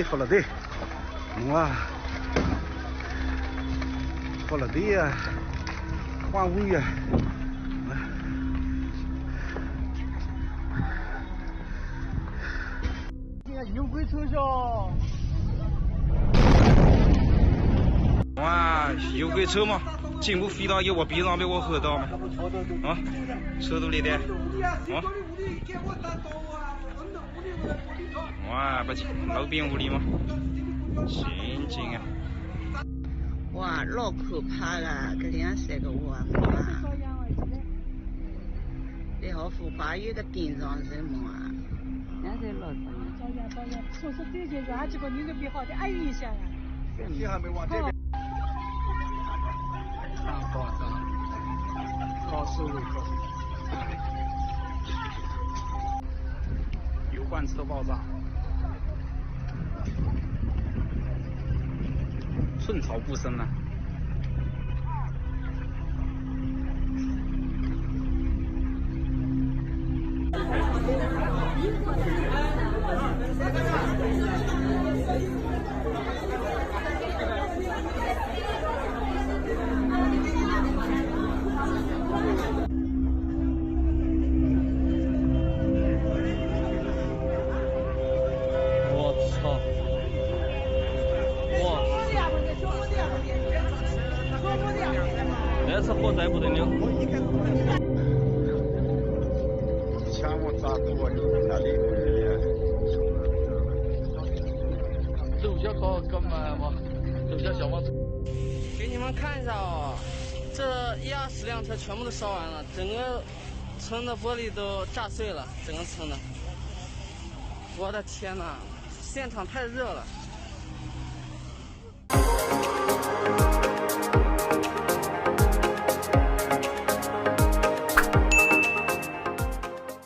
好了的，哇，好了的呀，换位呀，有鬼车厢。哇，有鬼车嘛？进步飞到有我逼上被我喝到嘛？啊，车都里的，啊，哇，不进路边屋里吗？行进啊！哇，老可怕了，这2、3个娃嘛，你好浮夸，有个顶上什么啊？现在老子导演，说是对接软，结果你个比好的安一下呀。你还没往这边。高涨，高收入高。油罐车爆炸，寸草不生啊！这次火灾不得了！枪我咋都我有哪里有人？手下干嘛？手下小王。给你们看一下哦，这120辆车全部都烧完了，整个村的玻璃都炸碎了，整个村的。我的天哪，现场太热了。